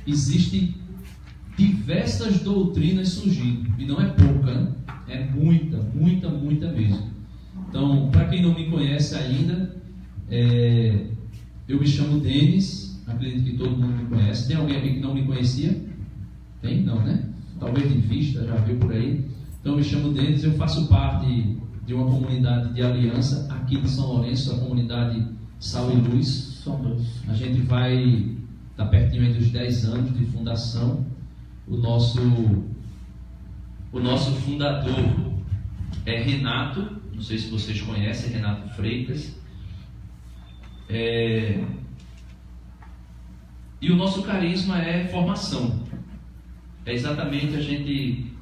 existem diversas doutrinas surgindo, e não é pouca, né? É muita, muita, muita mesmo. Então, para quem não me conhece ainda, eu me chamo Denis, acredito que todo mundo me conhece. Tem alguém aqui que não me conhecia? Tem? Não, né? Talvez de vista, já viu por aí. Então, eu me chamo Denis, eu faço parte de uma comunidade de aliança aqui de São Lourenço, a comunidade Sal e Luz. A gente vai estar pertinho aí dos 10 anos de fundação. O nosso fundador é Renato, não sei se vocês conhecem, Renato Freitas. E o nosso carisma é formação. É exatamente a gente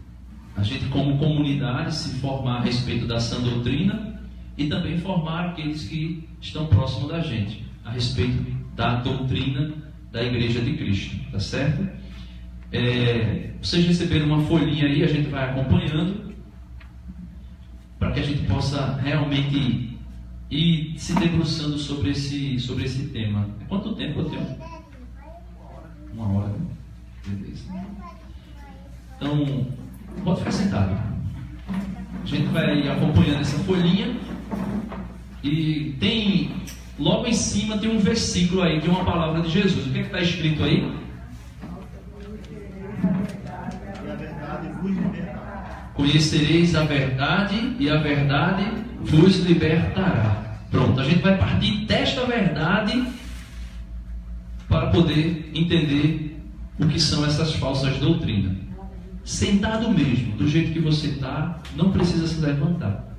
como comunidade se formar a respeito da sã doutrina e também formar aqueles que estão próximos da gente a respeito da doutrina da Igreja de Cristo, tá certo? Vocês receberam uma folhinha aí, a gente vai acompanhando para que a gente possa realmente ir se debruçando sobre esse tema. Quanto tempo eu tenho? 1 hora, né? Beleza. Então, pode ficar sentado. A gente vai acompanhando essa folhinha e tem, logo em cima tem um versículo aí de uma palavra de Jesus. O que é que está escrito aí? Conhecereis a verdade e a verdade vos libertará. Pronto, a gente vai partir desta verdade para poder entender o que são essas falsas doutrinas. Sentado mesmo, do jeito que você está, não precisa se levantar,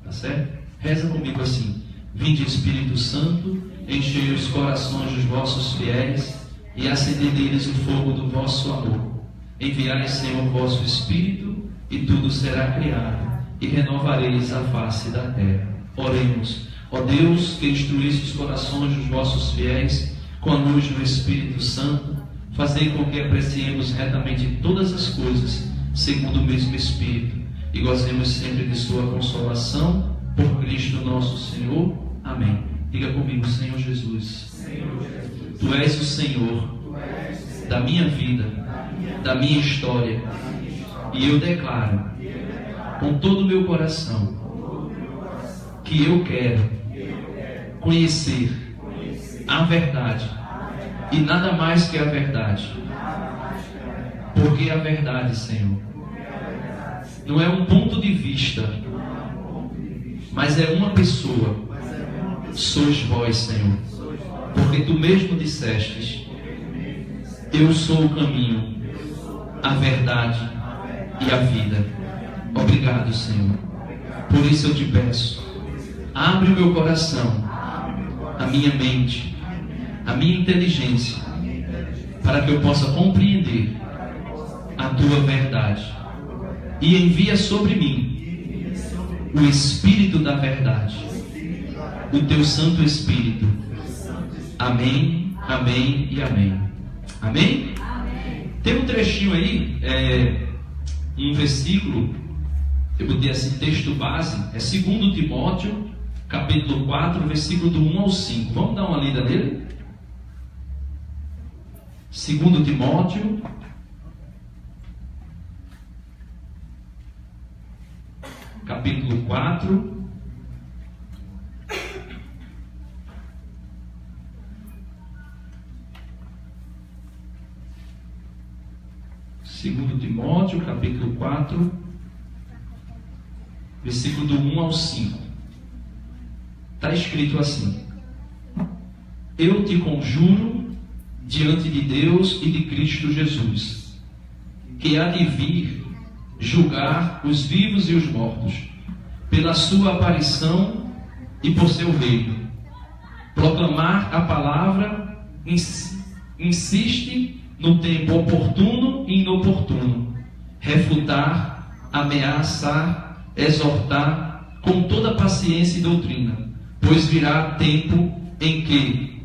tá certo? Reza comigo assim: vinde Espírito Santo, enchei os corações dos vossos fiéis e acendei neles o fogo do vosso amor. Enviai, Senhor, o vosso Espírito e tudo será criado e renovareis a face da terra. Oremos. Ó Deus, que instruísse os corações dos vossos fiéis com a luz do Espírito Santo, fazei com que apreciemos retamente todas as coisas segundo o mesmo Espírito e gozemos sempre de sua consolação por Cristo nosso Senhor. Amém. Diga comigo: Senhor Jesus, Tu és o Senhor da minha vida, da minha história, e eu declaro com todo o meu coração que eu quero conhecer a verdade e nada mais que a verdade, porque a verdade, Senhor, não é um ponto de vista, mas é uma pessoa. Sois vós, Senhor, porque Tu mesmo dissestes: eu sou o caminho, a verdade e a vida. Obrigado, Senhor. Por isso eu te peço, abre o meu coração, a minha mente, a minha inteligência, para que eu possa compreender a Tua verdade, e envia sobre mim o Espírito da verdade, o Teu Santo Espírito. Amém, amém e amém. Amém? Tem um trechinho aí, um versículo, eu botei assim, texto base, é 2 Timóteo, capítulo 4, versículo do 1 ao 5. Vamos dar uma lida nele? 2 Timóteo, capítulo 4, Timóteo, capítulo 4, versículo do 1 ao 5. Está escrito assim: eu te conjuro diante de Deus e de Cristo Jesus, que há de vir julgar os vivos e os mortos, pela sua aparição e por seu reino. Proclamar a palavra, insiste no tempo oportuno e inoportuno, refutar, ameaçar, exortar com toda paciência e doutrina, pois virá tempo em que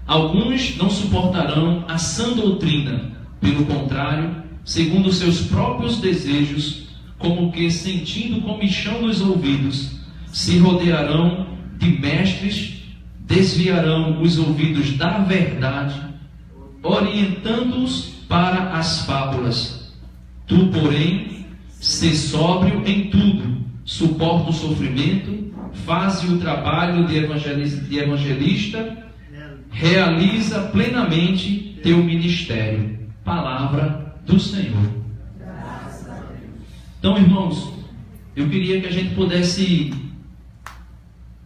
alguns não suportarão a sã doutrina, pelo contrário, segundo seus próprios desejos, como que sentindo comichão nos ouvidos, se rodearão de mestres, desviarão os ouvidos da verdade orientando-os para as fábulas. Tu, porém, sê sóbrio em tudo, suporta o sofrimento, faze o trabalho de evangelista, realiza plenamente teu ministério. Palavra do Senhor. Então, irmãos, eu queria que a gente pudesse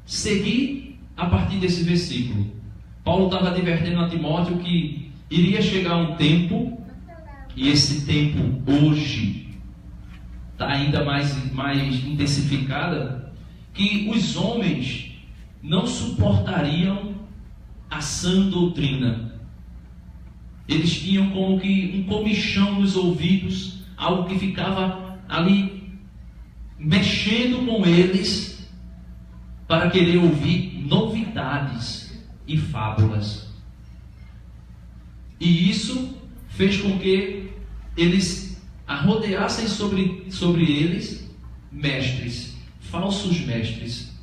seguir a partir desse versículo. Paulo estava advertindo a Timóteo que iria chegar um tempo, e esse tempo hoje está ainda mais intensificada, que os homens não suportariam a sã doutrina. Eles tinham como que um comichão nos ouvidos, algo que ficava ali mexendo com eles para querer ouvir novidades e fábulas. E isso fez com que eles arrodeassem sobre eles mestres, falsos mestres.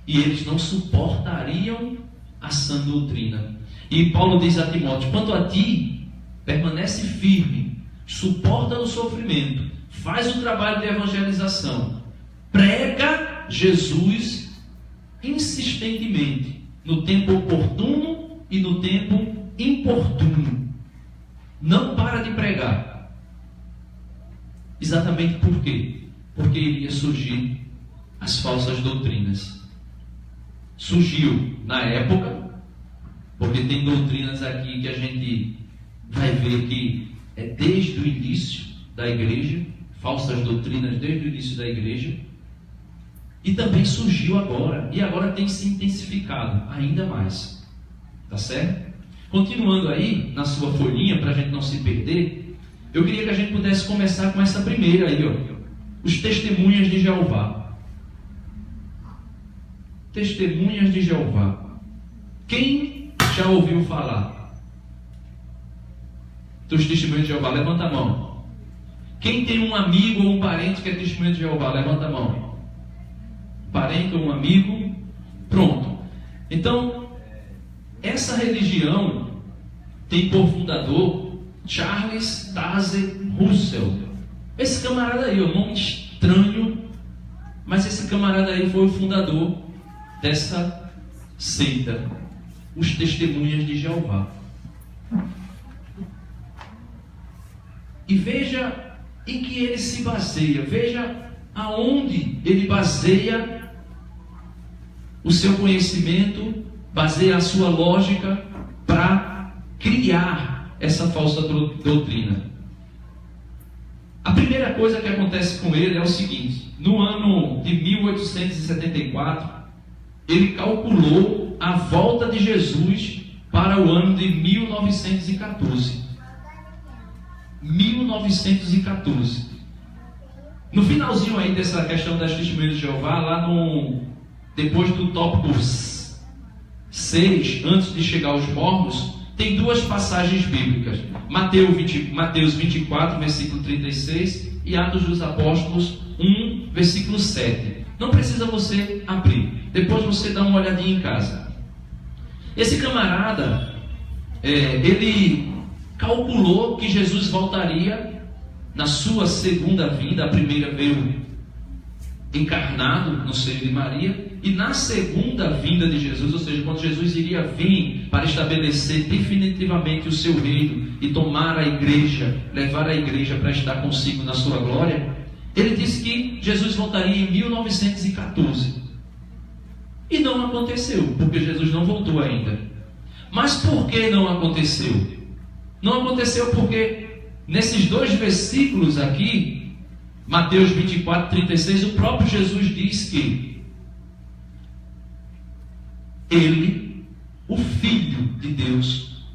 E eles não suportariam a sã doutrina. E Paulo diz a Timóteo: quanto a ti, permanece firme, suporta o sofrimento, faz o trabalho de evangelização, prega Jesus insistentemente, no tempo oportuno e no tempo importuno. Não para de pregar. Exatamente por quê? Porque iria surgir as falsas doutrinas. Surgiu na época, porque tem doutrinas aqui que a gente vai ver que é desde o início da igreja, falsas doutrinas desde o início da igreja, e também surgiu agora, e agora tem se intensificado ainda mais. Tá certo? Continuando aí na sua folhinha, para a gente não se perder, eu queria que a gente pudesse começar com essa primeira aí, ó, os testemunhas de Jeová. Testemunhas de Jeová. Quem já ouviu falar dos testemunhos de Jeová? Levanta a mão. Quem tem um amigo ou um parente que é testemunha de Jeová? Levanta a mão. Parente ou um amigo? Pronto. Então, essa religião tem por fundador Charles Taze Russell. Esse camarada aí, um nome estranho, mas esse camarada aí foi o fundador dessa seita, os Testemunhas de Jeová. E veja em que ele se baseia, veja aonde ele baseia o seu conhecimento, baseia a sua lógica para criar essa falsa doutrina. A primeira coisa que acontece com ele é o seguinte: no ano de 1874, ele calculou a volta de Jesus para o ano de 1914. 1914. No finalzinho aí dessa questão das testemunhas de Jeová, lá depois do tópico 6, antes de chegar aos mormons, tem duas passagens bíblicas: Mateus 24, versículo 36, e Atos dos Apóstolos 1, versículo 7. Não precisa você abrir, depois você dá uma olhadinha em casa. Esse camarada, ele calculou que Jesus voltaria na sua segunda vinda. A primeira veio encarnado no seio de Maria, e na segunda vinda de Jesus, ou seja, quando Jesus iria vir para estabelecer definitivamente o seu reino e tomar a igreja, levar a igreja para estar consigo na sua glória, ele disse que Jesus voltaria em 1914. E não aconteceu, porque Jesus não voltou ainda. Mas por que não aconteceu? Não aconteceu porque nesses dois versículos aqui, Mateus 24, 36, o próprio Jesus diz que ele, o Filho de Deus,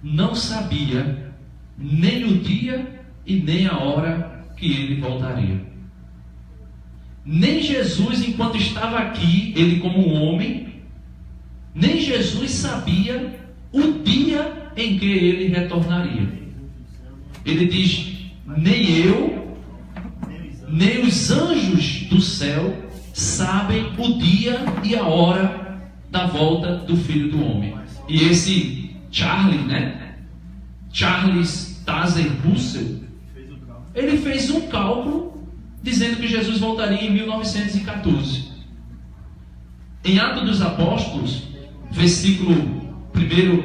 não sabia nem o dia e nem a hora que ele voltaria. Nem Jesus, enquanto estava aqui, ele como homem, nem Jesus sabia o dia em que ele retornaria. Ele diz: nem eu, nem os anjos do céu sabem o dia e a hora da volta do Filho do Homem. E esse Charles Taze Russell, ele fez um cálculo dizendo que Jesus voltaria em 1914. Em Atos dos Apóstolos,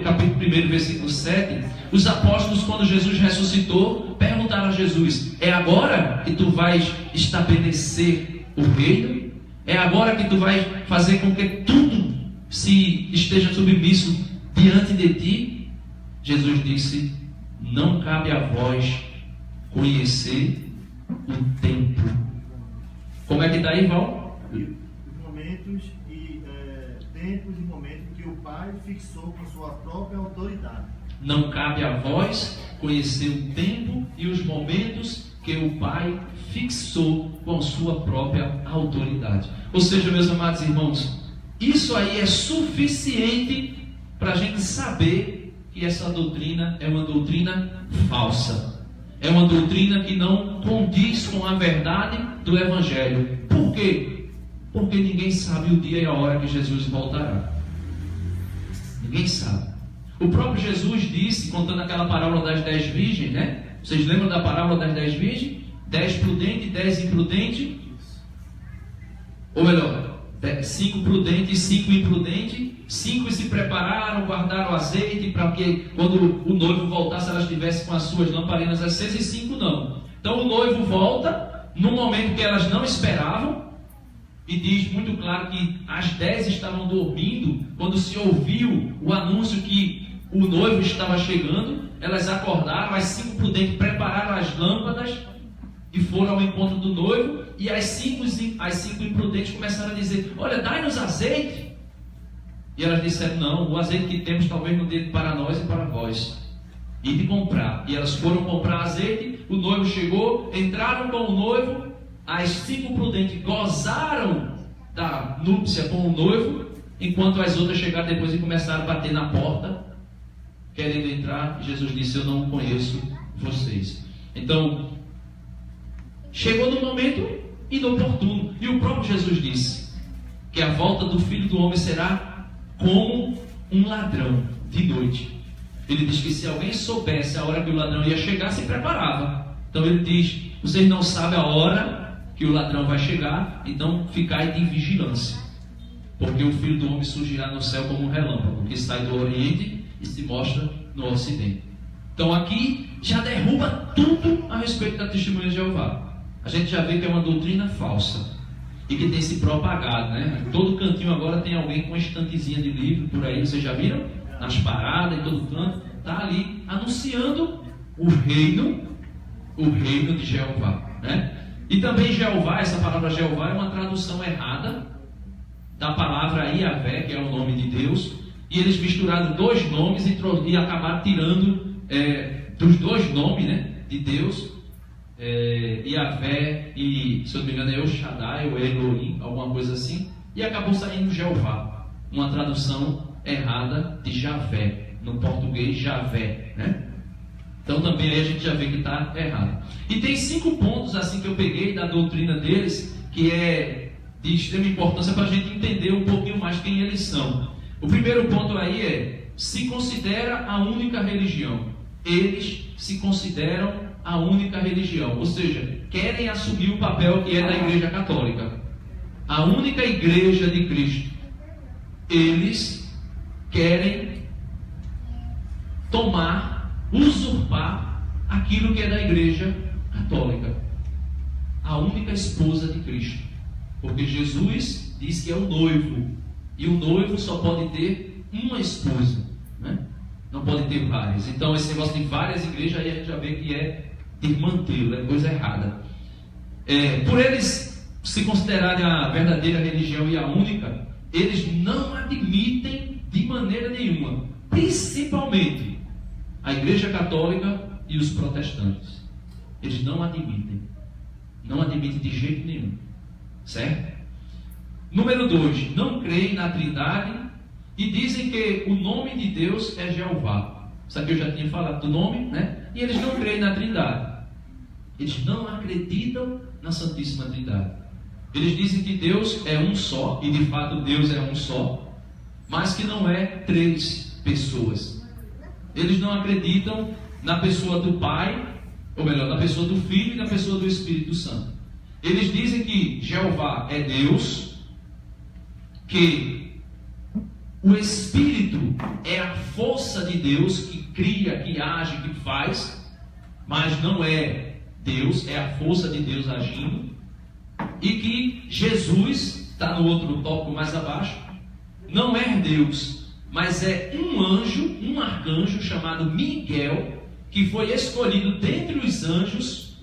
capítulo 1, versículo 7, os apóstolos, quando Jesus ressuscitou, perguntaram a Jesus: é agora que tu vais estabelecer o reino? É agora que tu vais fazer com que tudo se esteja submisso diante de ti? Jesus disse: não cabe a vós conhecer o tempo. Como é que está aí, Val? Momentos e tempos e momentos que o Pai fixou com sua própria autoridade. Não cabe a vós conhecer o tempo e os momentos que o Pai fixou com sua própria autoridade. Ou seja, meus amados irmãos, isso aí é suficiente para a gente saber que essa doutrina é uma doutrina falsa. É uma doutrina que não condiz com a verdade do Evangelho. Por quê? Porque ninguém sabe o dia e a hora que Jesus voltará. Ninguém sabe. O próprio Jesus disse, contando aquela parábola das 10 virgens, né? Vocês lembram da parábola das 10 virgens? 10 prudentes e 10 imprudentes. Ou melhor, 5 prudentes e 5 imprudentes. 5 se prepararam, guardaram o azeite, para que quando o noivo voltasse, elas estivessem com as suas lamparinas acesas, e 5 não. Então o noivo volta, no momento que elas não esperavam, e diz muito claro que as 10 estavam dormindo, quando se ouviu o anúncio que o noivo estava chegando, elas acordaram, as 5 prudentes prepararam as lâmpadas e foram ao encontro do noivo, e as 5 imprudentes começaram a dizer: olha, dai-nos azeite. E elas disseram: não, o azeite que temos talvez não dê para nós e para vós. E de comprar. E elas foram comprar azeite, o noivo chegou, entraram com o noivo, as 5 prudentes gozaram da núpcia com o noivo, enquanto as outras chegaram depois e começaram a bater na porta, querendo entrar. E Jesus disse: eu não conheço vocês. Então, chegou no momento inoportuno. E o próprio Jesus disse que a volta do Filho do Homem será como um ladrão de noite. Ele diz que se alguém soubesse a hora que o ladrão ia chegar, se preparava. Então ele diz: vocês não sabem a hora que o ladrão vai chegar, então ficai de vigilância, porque o Filho do Homem surgirá no céu como um relâmpago, que sai do Oriente e se mostra no Ocidente. Então aqui já derruba tudo a respeito da testemunha de Jeová. A gente já vê que é uma doutrina falsa e que tem se propagado, né? Em todo cantinho agora tem alguém com uma estantezinha de livro por aí, vocês já viram? Nas paradas, em todo canto, está ali anunciando o reino de Jeová, né? E também Jeová, essa palavra Jeová é uma tradução errada da palavra Iavé, que é o nome de Deus, e eles misturaram 2 nomes e acabaram tirando dos 2 nomes, né, de Deus, Iavé e, se eu não me engano, é El Shaddai ou Elohim, alguma coisa assim, e acabou saindo Jeová, uma tradução errada de Javé, no português Javé, né? Então também aí a gente já vê que está errado. E tem 5 pontos assim que eu peguei da doutrina deles, que é de extrema importância para a gente entender um pouquinho mais quem eles são. O primeiro ponto aí é: se considera a única religião. Eles se consideram a única religião, ou seja, querem assumir o papel que é da Igreja Católica, a única igreja de Cristo. Eles querem usurpar aquilo que é da Igreja Católica, a única esposa de Cristo, porque Jesus diz que é o noivo, e o noivo só pode ter uma esposa, né? Não pode ter várias. Então esse negócio de várias igrejas aí a gente já vê que é desmantelo, é coisa errada. Por eles se considerarem a verdadeira religião e a única, eles não admitem de maneira nenhuma, principalmente a Igreja Católica e os protestantes. Eles não admitem de jeito nenhum, certo? Número 2, não creem na Trindade e dizem que o nome de Deus é Jeová. Isso aqui eu já tinha falado do nome, né? E eles não creem na Trindade. Eles não acreditam na Santíssima Trindade. Eles dizem que Deus é um só, e de fato Deus é um só, mas que não é 3 pessoas. eles não acreditam na pessoa do Pai, ou melhor, na pessoa do Filho e na pessoa do Espírito Santo. Eles dizem que Jeová é Deus, que o Espírito é a força de Deus que cria, que age, que faz, mas não é Deus, é a força de Deus agindo, e que Jesus, está no outro tópico mais abaixo, não é Deus, mas é um anjo, um arcanjo chamado Miguel, que foi escolhido dentre os anjos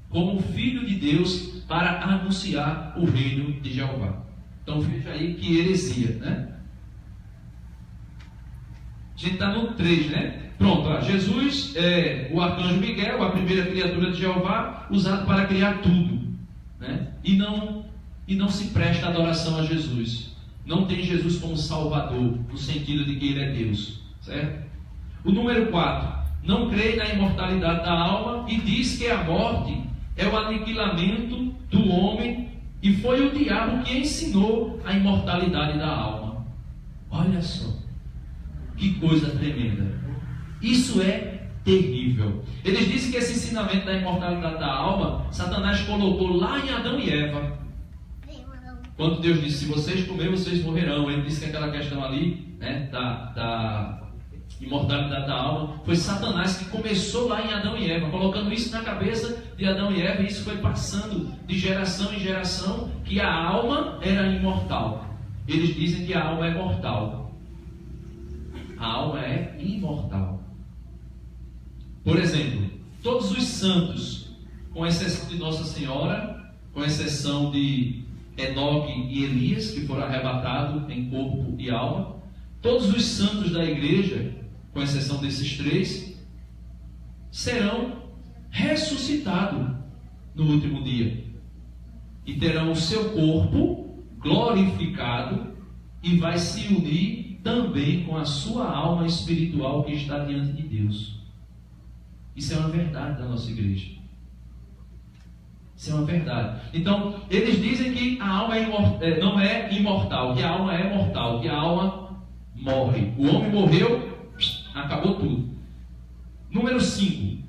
como filho de Deus para anunciar o reino de Jeová. Então veja aí que heresia, né? A gente está no 3, né? Pronto, ó, Jesus é o arcanjo Miguel, a primeira criatura de Jeová, usado para criar tudo, né? E não se presta adoração a Jesus. Não tem Jesus como Salvador, no sentido de que Ele é Deus, certo? O número 4, não crê na imortalidade da alma e diz que a morte é o aniquilamento do homem e foi o diabo que ensinou a imortalidade da alma. Olha só, que coisa tremenda. Isso é terrível. Eles dizem que esse ensinamento da imortalidade da alma, Satanás colocou lá em Adão e Eva. Quando Deus disse, se vocês comerem, vocês morrerão. Ele disse que aquela questão ali, né, da imortalidade da alma, foi Satanás que começou lá em Adão e Eva, colocando isso na cabeça de Adão e Eva, e isso foi passando de geração em geração, que a alma era imortal. Eles dizem que a alma é mortal. A alma é imortal. Por exemplo, todos os santos, com exceção de Nossa Senhora, com exceção de Enoque e Elias, que foram arrebatados em corpo e alma, todos os santos da igreja, com exceção desses 3, serão ressuscitados no último dia e terão o seu corpo glorificado e vai se unir também com a sua alma espiritual que está diante de Deus. Isso é uma verdade da nossa igreja. Isso é uma verdade. Então, eles dizem que a alma não é imortal, que a alma é mortal, que a alma morre. O homem morreu, acabou tudo. Número 5.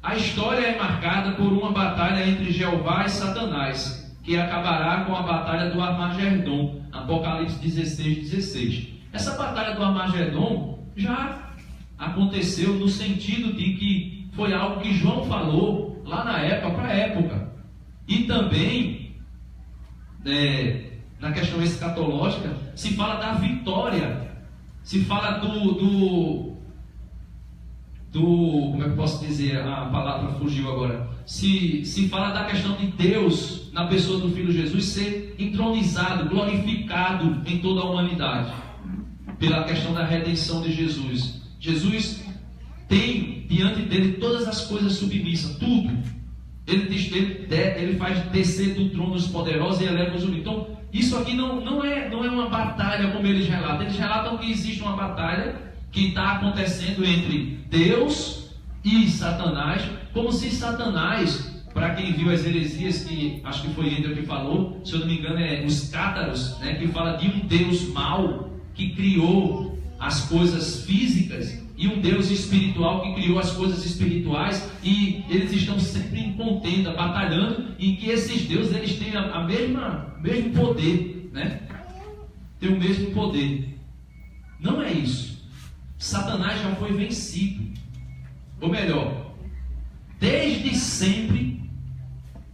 A história é marcada por uma batalha entre Jeová e Satanás, que acabará com a batalha do Armagedon, Apocalipse 16:16. Essa batalha do Armagedon já aconteceu no sentido de que foi algo que João falou lá na época, para a época. E também, na questão escatológica, se fala da vitória, se fala do como é que eu posso dizer, a palavra fugiu agora, se fala da questão de Deus, na pessoa do Filho Jesus, ser entronizado, glorificado em toda a humanidade, pela questão da redenção de Jesus. Jesus tem diante dele todas as coisas submissas, tudo. Ele faz descer do trono os poderosos e eleva os humildes. Então, isso aqui não é uma batalha como eles relatam. Eles relatam que existe uma batalha que está acontecendo entre Deus e Satanás, como se Satanás, para quem viu as heresias, que acho que foi Ender que falou, se eu não me engano é os cátaros, né, que fala de um Deus mau que criou as coisas físicas e um Deus espiritual que criou as coisas espirituais, e eles estão sempre em contenda, batalhando, e que esses deuses eles têm mesmo poder, né? Tem o mesmo poder. Não é isso. Satanás já foi vencido. Ou melhor, desde sempre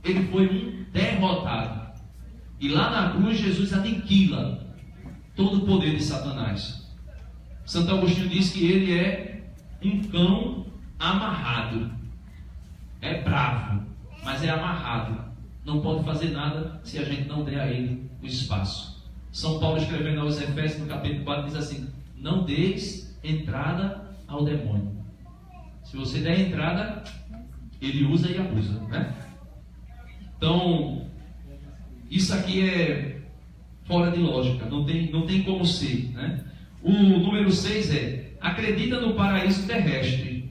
ele foi um derrotado. E lá na cruz Jesus aniquila todo o poder de Satanás. Santo Agostinho diz que ele é um cão amarrado. É bravo, mas é amarrado. Não pode fazer nada se a gente não der a ele o espaço. São Paulo, escrevendo aos Efésios, no capítulo 4, diz assim: não deis entrada ao demônio. Se você der entrada, ele usa e abusa, né? Então, isso aqui é fora de lógica, não tem como ser, né? O número 6 é: acredita no paraíso terrestre.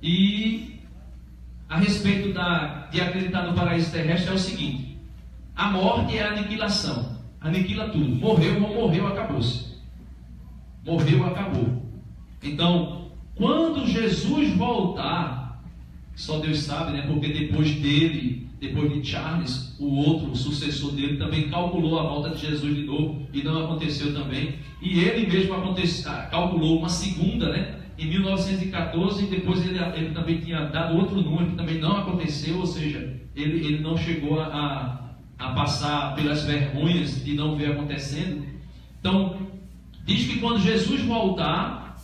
E a respeito de acreditar no paraíso terrestre é o seguinte: a morte é a aniquilação, aniquila tudo. Morreu, acabou-se. Morreu, acabou. Então, quando Jesus voltar, só Deus sabe, né? Porque depois dele, depois de Charles, o outro, o sucessor dele, também calculou a volta de Jesus de novo e não aconteceu também. E ele mesmo calculou uma segunda, né? Em 1914, e depois ele também tinha dado outro número que também não aconteceu, ou seja, ele não chegou a passar pelas vergonhas de não ver acontecendo. Então, diz que quando Jesus voltar,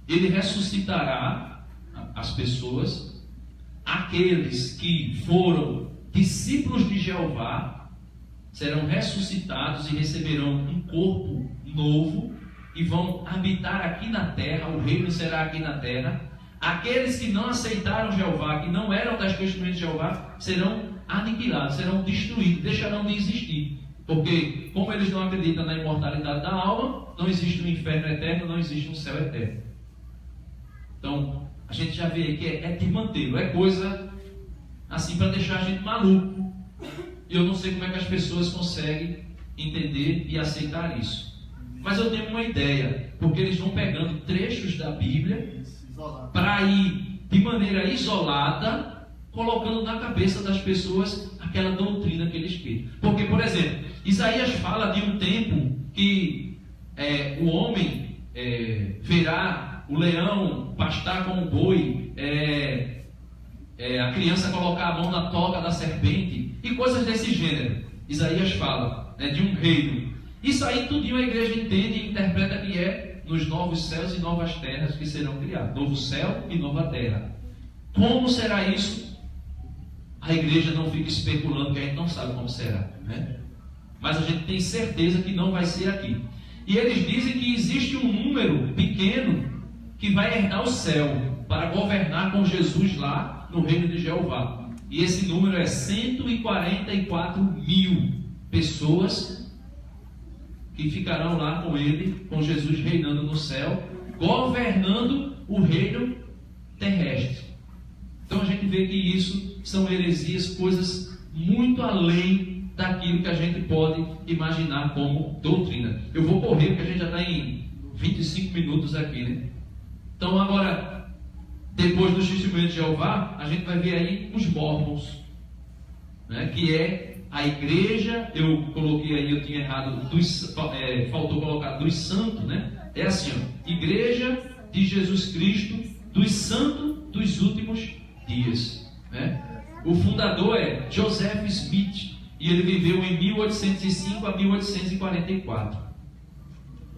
ele ressuscitará as pessoas, aqueles que foram discípulos de Jeová serão ressuscitados e receberão um corpo novo e vão habitar aqui na terra, o reino será aqui na terra. Aqueles que não aceitaram Jeová, que não eram das testemunhas de Jeová, serão aniquilados, serão destruídos, deixarão de existir. Porque, como eles não acreditam na imortalidade da alma, não existe um inferno eterno, não existe um céu eterno. Então, a gente já vê que é de mantê-lo, é coisa assim para deixar a gente maluco. E eu não sei como é que as pessoas conseguem entender e aceitar isso. Mas eu tenho uma ideia, porque eles vão pegando trechos da Bíblia para ir de maneira isolada, colocando na cabeça das pessoas aquela doutrina que eles querem. Porque, por exemplo, Isaías fala de um tempo que o homem verá o leão pastar com o boi, a criança colocar a mão na toca da serpente e coisas desse gênero. Isaías fala de um reino. Isso aí tudinho a igreja entende e interpreta que é nos novos céus e novas terras que serão criados. Novo céu e nova terra. Como será isso? A igreja não fica especulando, que a gente não sabe como será, né? Mas a gente tem certeza que não vai ser aqui. E eles dizem que existe um número pequeno que vai herdar o céu para governar com Jesus lá no reino de Jeová. E esse número é 144 mil pessoas que ficarão lá com ele, com Jesus reinando no céu, governando o reino terrestre. Então a gente vê que isso são heresias, coisas muito além daquilo que a gente pode imaginar como doutrina. Eu vou correr porque a gente já está em 25 minutos aqui, né? Então agora, depois do testemunho de Jeová, a gente vai ver aí os mormons, né? Que é a igreja, eu coloquei aí, eu tinha errado, faltou colocar dos santos, né? É assim, ó, Igreja de Jesus Cristo, dos santos dos últimos dias, né? O fundador é Joseph Smith, e ele viveu em 1805 a 1844.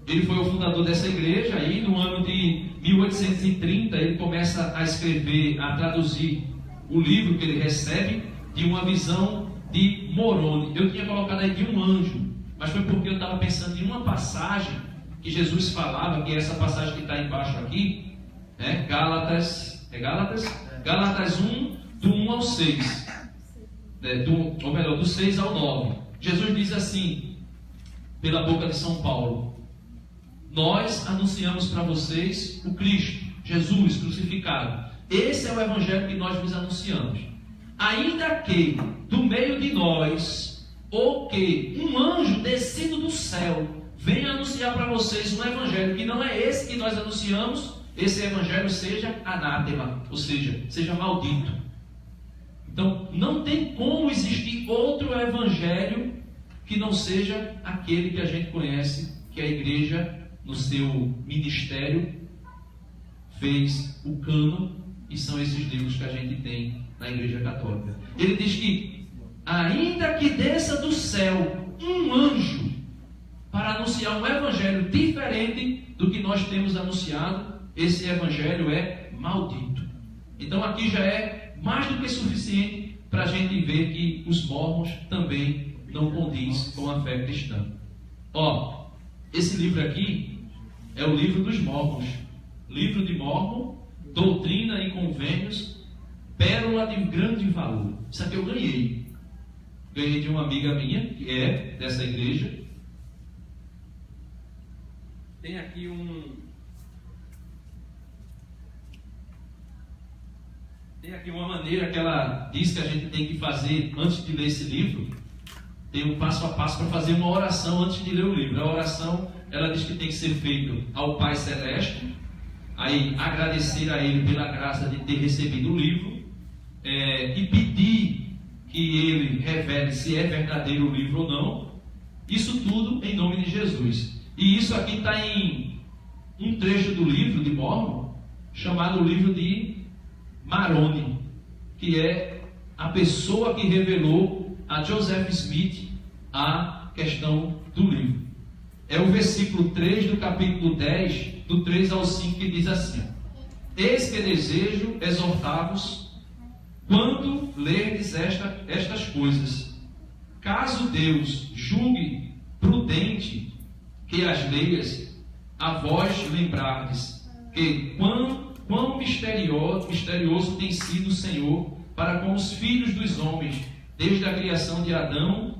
Ele foi o fundador dessa igreja, aí no ano de 1830 ele começa a escrever, a traduzir o livro que ele recebe de uma visão de Moroni. Eu tinha colocado aí de um anjo, mas foi porque eu estava pensando em uma passagem que Jesus falava, que é essa passagem que está embaixo aqui, né? Gálatas 1, do 1 ao 6, ou melhor, do 6 ao 9. Jesus diz assim, pela boca de São Paulo: nós anunciamos para vocês o Cristo, Jesus crucificado. Esse é o evangelho que nós vos anunciamos. Ainda que do meio de nós, ou que um anjo descido do céu venha anunciar para vocês um evangelho que não é esse que nós anunciamos, esse evangelho seja anátema, ou seja maldito. Então, não tem como existir outro evangelho que não seja aquele que a gente conhece, que a igreja, no seu ministério, fez o cânon, e são esses livros que a gente tem na Igreja Católica. Ele diz que, ainda que desça do céu um anjo para anunciar um evangelho diferente do que nós temos anunciado, esse evangelho é maldito. Então aqui já é mais do que suficiente para a gente ver que os mormons também não condiz com a fé cristã. Ó, esse livro aqui é o livro dos mormons. Livro de Mormon, Doutrina e Convênios, pérola de grande valor. Isso aqui eu ganhei. Ganhei de uma amiga minha, que é dessa igreja. Tem aqui uma maneira que ela diz que a gente tem que fazer antes de ler esse livro. Tem um passo a passo para fazer uma oração antes de ler o livro. A oração ela diz que tem que ser feito ao Pai Celeste, aí agradecer a Ele pela graça de ter recebido o livro, e pedir que Ele revele se é verdadeiro o livro ou não. Isso tudo em nome de Jesus. E isso aqui está em um trecho do livro de Mórmon, chamado o livro de Moroni, que é a pessoa que revelou a Joseph Smith a questão do livro. É o versículo 3 do capítulo 10, do 3 ao 5, que diz assim: eis que desejo exortar-vos quando lerdes estas coisas, caso Deus julgue prudente que as leias, a vós lembrardes que quão misterioso tem sido o Senhor para com os filhos dos homens, desde a criação de Adão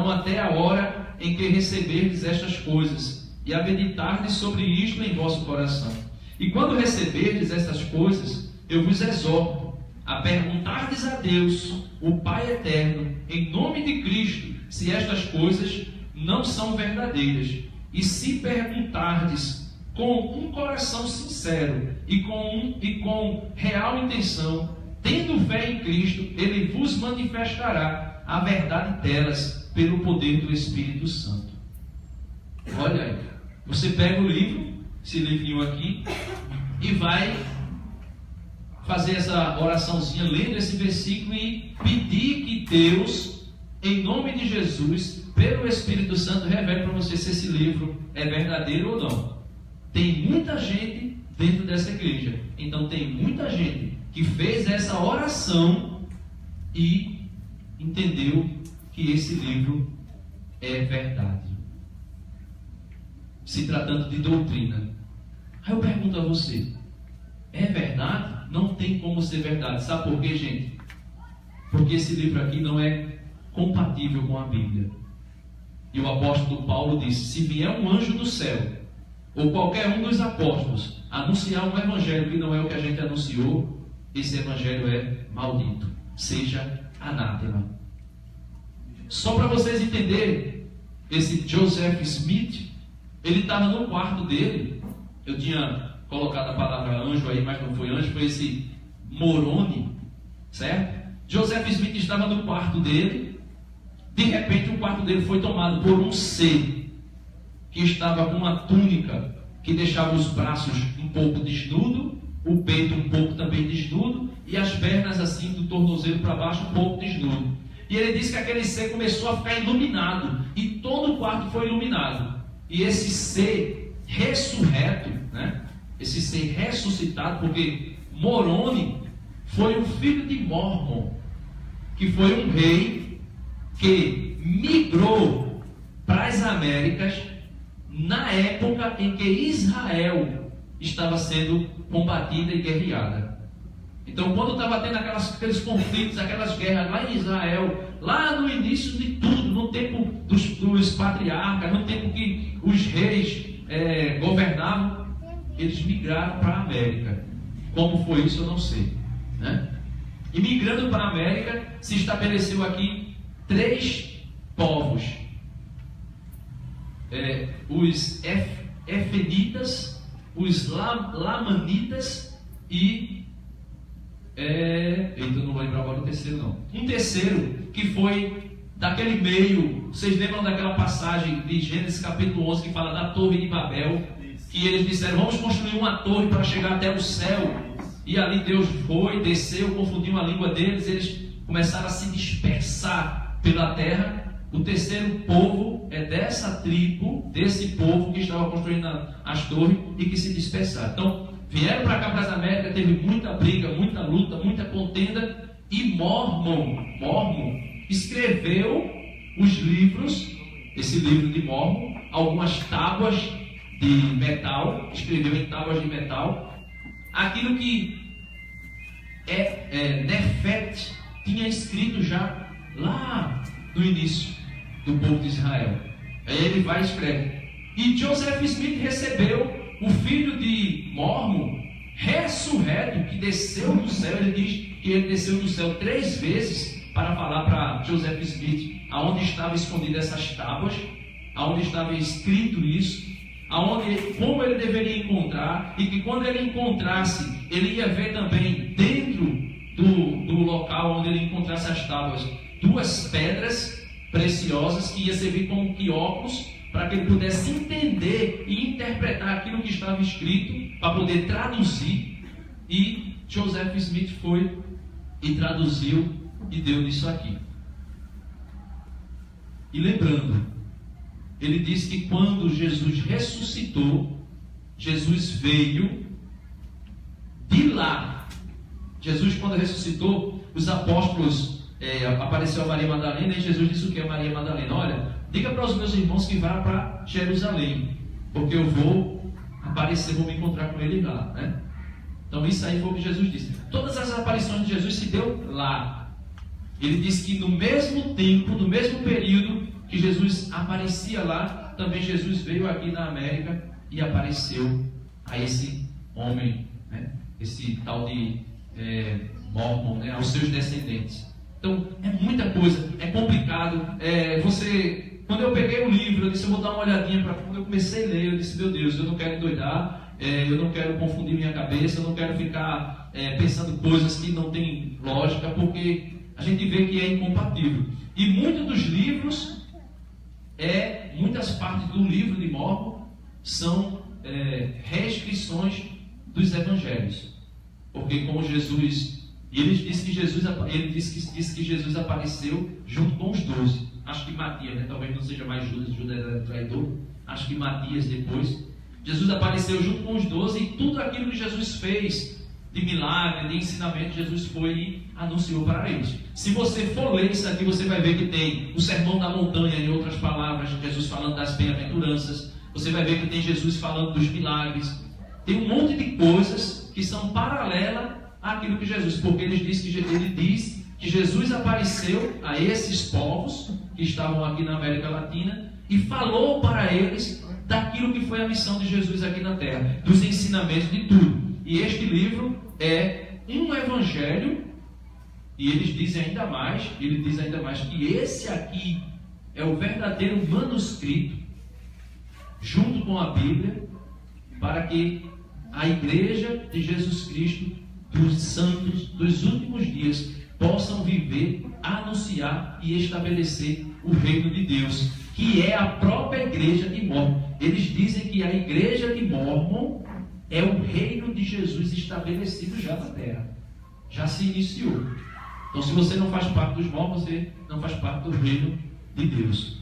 até a hora em que receberdes estas coisas, e a meditardes sobre isto em vosso coração. E quando receberdes estas coisas, eu vos exorto a perguntardes a Deus, o Pai eterno, em nome de Cristo, se estas coisas não são verdadeiras. E se perguntardes com um coração sincero e com real intenção, tendo fé em Cristo, Ele vos manifestará a verdade delas pelo poder do Espírito Santo. Olha aí, você pega o livro, esse livrinho aqui, e vai fazer essa oraçãozinha, lendo esse versículo, e pedir que Deus, em nome de Jesus, pelo Espírito Santo, revele para você se esse livro é verdadeiro ou não. Tem muita gente dentro dessa igreja, então tem muita gente que fez essa oração e entendeu que esse livro é verdade, se tratando de doutrina. Aí eu pergunto a você, é verdade? Não tem como ser verdade. Sabe por quê, gente? Porque esse livro aqui não é compatível com a Bíblia. E o apóstolo Paulo disse: se vier um anjo do céu, ou qualquer um dos apóstolos, anunciar um evangelho que não é o que a gente anunciou, esse evangelho é maldito, seja anátema. Só para vocês entenderem, esse Joseph Smith, ele estava no quarto dele. Eu tinha colocado a palavra anjo aí, mas não foi anjo, foi esse Moroni, certo? Joseph Smith estava no quarto dele. De repente o quarto dele foi tomado por um ser que estava com uma túnica que deixava os braços um pouco desnudo, o peito um pouco também desnudo, e as pernas assim do tornozelo para baixo um pouco desnudo. E ele disse que aquele ser começou a ficar iluminado, e todo o quarto foi iluminado. E esse ser ressurreto, né? Esse ser ressuscitado, porque Moroni foi um filho de Mormon, que foi um rei que migrou para as Américas na época em que Israel estava sendo combatida e guerreada. Então, quando estava tendo aqueles conflitos, aquelas guerras lá em Israel, lá no início de tudo, no tempo dos patriarcas, no tempo que os reis governavam, eles migraram para a América. Como foi isso, eu não sei, né? E migrando para a América, se estabeleceu aqui 3 povos: os Efenitas, os Lamanitas e eu não vou lembrar agora o terceiro não. Um terceiro que foi daquele meio. Vocês lembram daquela passagem de Gênesis capítulo 11 que fala da Torre de Babel? Que eles disseram: vamos construir uma torre para chegar até o céu. E ali Deus foi, desceu, confundiu a língua deles, eles começaram a se dispersar pela terra. O terceiro povo é dessa tribo, desse povo que estava construindo as torres e que se dispersaram. Então, vieram para cá, para as Américas, teve muita briga, muita luta, muita contenda, e Mormon escreveu os livros, esse livro de Mormon, algumas tábuas de metal, escreveu em tábuas de metal, aquilo que Nefete tinha escrito já lá no início do povo de Israel. Aí ele vai e escreve. E Joseph Smith recebeu o filho de Mormon ressurreto, que desceu do céu. Ele diz que ele desceu do céu 3 vezes para falar para Joseph Smith aonde estavam escondidas essas tábuas, aonde estava escrito isso, como ele deveria encontrar, e que quando ele encontrasse, ele ia ver também dentro do local onde ele encontrasse as tábuas, 2 pedras preciosas que ia servir como quiocos para que ele pudesse entender e interpretar aquilo que estava escrito, para poder traduzir. E Joseph Smith foi e traduziu e deu nisso aqui. E lembrando, ele diz que quando Jesus ressuscitou, Jesus veio de lá. Jesus, quando ressuscitou, os apóstolos apareceu a Maria Madalena, e Jesus disse o que é Maria Madalena? Olha, diga para os meus irmãos que vá para Jerusalém, porque eu vou aparecer, vou me encontrar com ele lá, né? Então isso aí foi o que Jesus disse. Todas as aparições de Jesus se deu lá. Ele disse que no mesmo tempo, no mesmo período que Jesus aparecia lá, também Jesus veio aqui na América e apareceu a esse homem, né? Esse tal de Mormon, né? Aos seus descendentes. Então é muita coisa, é complicado. Quando eu peguei o livro, eu disse, eu vou dar uma olhadinha para quando eu comecei a ler, eu disse, meu Deus, eu não quero endoidar, eu não quero confundir minha cabeça, eu não quero ficar pensando coisas que não têm lógica, porque a gente vê que é incompatível. E muitos dos livros, muitas partes do livro de Mormon são reescrições dos evangelhos. Porque como Jesus, e ele disse que Jesus apareceu junto com os 12. Acho que Matias, né? Talvez não seja mais Judas, Judas era traidor. Acho que Matias depois. Jesus apareceu junto com os 12 e tudo aquilo que Jesus fez de milagre, de ensinamento, Jesus foi e anunciou para eles. Se você for ler isso aqui, você vai ver que tem o Sermão da Montanha, em outras palavras, Jesus falando das bem-aventuranças. Você vai ver que tem Jesus falando dos milagres. Tem um monte de coisas que são paralelas àquilo que Jesus, porque ele diz que Jesus apareceu a esses povos que estavam aqui na América Latina e falou para eles daquilo que foi a missão de Jesus aqui na Terra, dos ensinamentos de tudo. E este livro é um evangelho, e ele diz ainda mais que esse aqui é o verdadeiro manuscrito, junto com a Bíblia, para que a igreja de Jesus Cristo, dos santos, dos últimos dias, possam viver, anunciar e estabelecer o reino de Deus, que é a própria igreja de Mormon. Eles dizem que a igreja de Mormon é o reino de Jesus estabelecido já na terra. Já se iniciou. Então, se você não faz parte dos Mormons, você não faz parte do reino de Deus.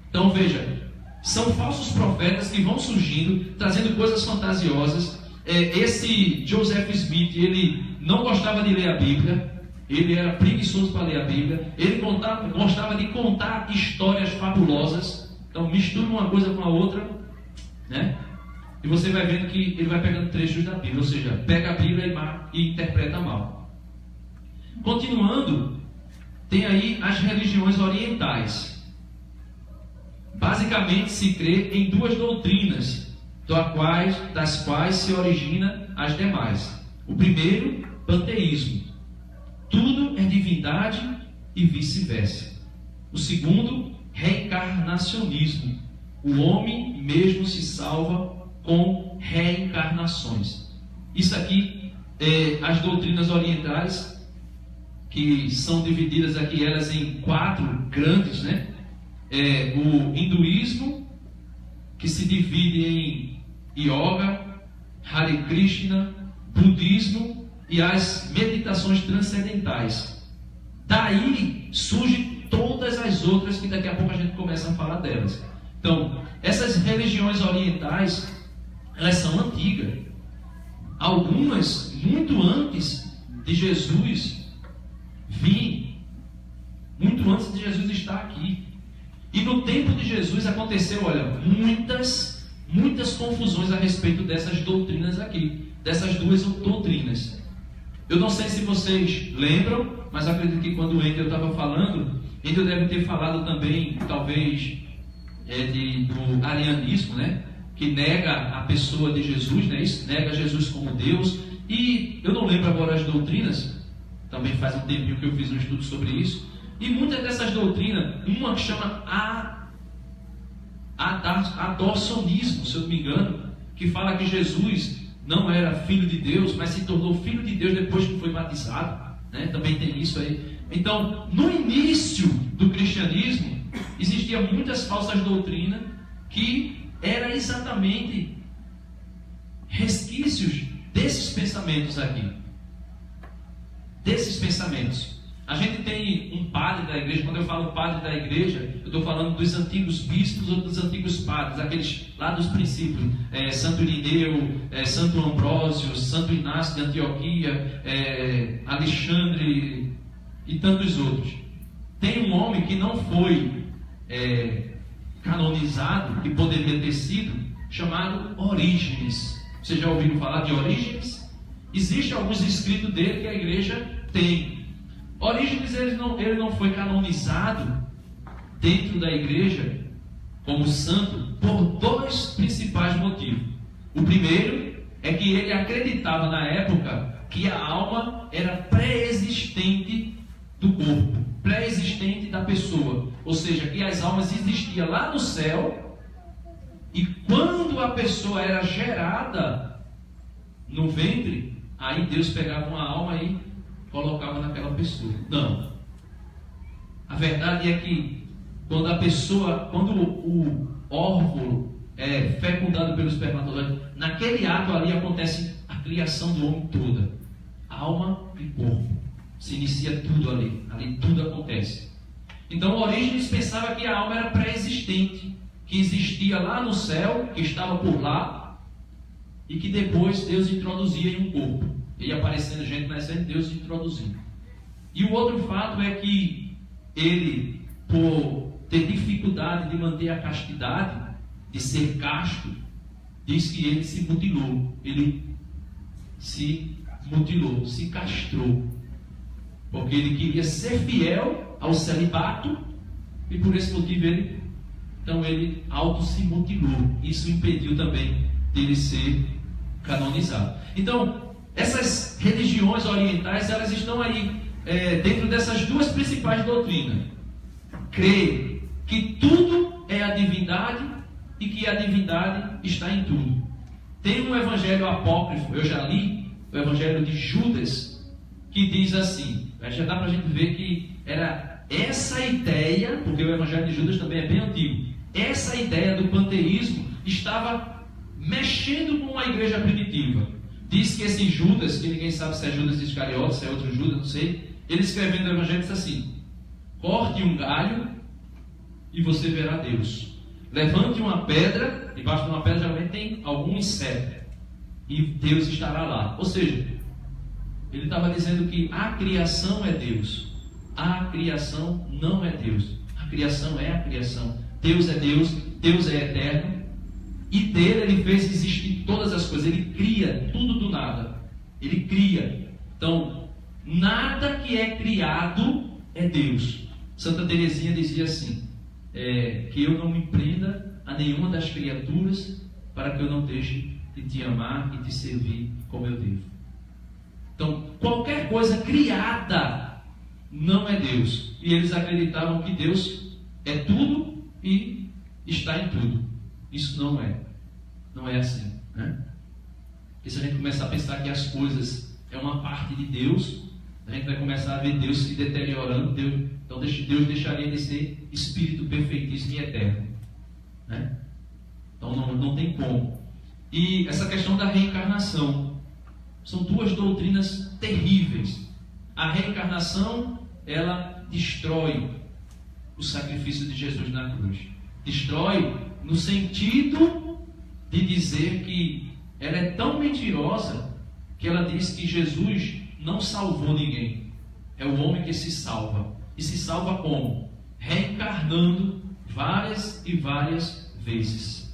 Então, veja, são falsos profetas que vão surgindo, trazendo coisas fantasiosas. Esse Joseph Smith, ele não gostava de ler a Bíblia. Ele era preguiçoso para ler a Bíblia. Ele gostava de contar histórias fabulosas. Então mistura uma coisa com a outra, né? E você vai vendo que ele vai pegando trechos da Bíblia. Ou seja, pega a Bíblia e interpreta mal. Continuando, tem aí as religiões orientais. Basicamente se crê em 2 doutrinas, das quais se origina as demais. O primeiro, panteísmo. Tudo é divindade e vice-versa. O segundo, reencarnacionismo. O homem mesmo se salva com reencarnações. Isso aqui, as doutrinas orientais, que são divididas aqui elas em 4 grandes, né? O hinduísmo, que se divide em yoga, Hare Krishna, budismo e as meditações transcendentais. Daí surgem todas as outras que daqui a pouco a gente começa a falar delas. Então, essas religiões orientais, elas são antigas. Algumas muito antes de Jesus vir, muito antes de Jesus estar aqui. E no tempo de Jesus aconteceu, olha, muitas confusões a respeito dessas doutrinas aqui, dessas 2 doutrinas. Eu não sei se vocês lembram, mas acredito que quando o Andrew estava falando, Andrew deve ter falado também, talvez, do arianismo, né? Que nega a pessoa de Jesus, né? Isso, nega Jesus como Deus. E eu não lembro agora as doutrinas, também faz um tempinho que eu fiz um estudo sobre isso. E muitas dessas doutrinas, uma que chama adocionismo, se eu não me engano, que fala que Jesus não era filho de Deus, mas se tornou filho de Deus depois que foi batizado, né? Também tem isso aí. Então, no início do cristianismo, existiam muitas falsas doutrinas que eram exatamente resquícios desses pensamentos aqui. Desses pensamentos. A gente tem um padre da igreja. Quando eu falo padre da igreja, eu estou falando dos antigos bispos ou dos antigos padres, aqueles lá dos princípios, Santo Irineu, Santo Ambrósio, Santo Inácio de Antioquia, Alexandre e tantos outros. Tem um homem que não foi canonizado, que poderia ter sido, chamado Orígenes. Vocês já ouviram falar de Orígenes? Existem alguns escritos dele que a igreja tem. Orígenes ele não foi canonizado dentro da igreja como santo por dois principais motivos. O primeiro é que ele acreditava na época que a alma era pré-existente do corpo, pré-existente da pessoa, ou seja, que as almas existiam lá no céu, e quando a pessoa era gerada no ventre, aí Deus pegava uma alma e colocava naquela pessoa. Não. A verdade é que quando o óvulo é fecundado pelo espermatozoide, naquele ato ali acontece a criação do homem toda, alma e corpo. Se inicia tudo ali tudo acontece. Então Orígenes pensava que a alma era pré-existente, que existia lá no céu, que estava por lá, e que depois Deus introduzia em um corpo. Ia aparecendo gente nascendo, Deus introduzindo. E o outro fato é que ele, por ter dificuldade de manter a castidade, de ser casto, diz que ele se mutilou. Ele se mutilou, se castrou. Porque ele queria ser fiel ao celibato, e por esse motivo ele se mutilou. Isso impediu também dele ser canonizado. Então, essas religiões orientais, elas estão aí dentro dessas duas principais doutrinas. Crer que tudo é a divindade e que a divindade está em tudo. Tem um evangelho apócrifo, eu já li, o evangelho de Judas, que diz assim, já dá para a gente ver que era essa ideia, porque o evangelho de Judas também é bem antigo, essa ideia do panteísmo estava mexendo com a igreja primitiva. Diz que esse Judas, que ninguém sabe se é Judas Iscariote, se é outro Judas, não sei, ele escrevendo o evangelho diz assim: corte um galho e você verá Deus. Levante uma pedra, debaixo de uma pedra geralmente tem algum inseto, e Deus estará lá. Ou seja, ele estava dizendo que a criação é Deus, a criação não é Deus. A criação é a criação. Deus é Deus, Deus é eterno, e dele ele fez existir todas as coisas. Ele cria tudo do nada. Ele cria. Então, nada que é criado é Deus. Santa Teresinha dizia assim, que eu não me prenda a nenhuma das criaturas, para que eu não deixe de te amar e te servir como eu devo. Então, qualquer coisa criada não é Deus. E eles acreditavam que Deus é tudo e está em tudo. Isso não é assim, né? Porque se a gente começar a pensar que as coisas é uma parte de Deus, a gente vai começar a ver Deus se deteriorando. Então Deus deixaria de ser Espírito perfeitíssimo e eterno, né? Então não tem como. E essa questão da reencarnação, são duas doutrinas terríveis. A reencarnação, ela destrói o sacrifício de Jesus na cruz. Destrói no sentido de dizer que ela é tão mentirosa que ela diz que Jesus não salvou ninguém. É o homem que se salva. E se salva como? Reencarnando várias e várias vezes.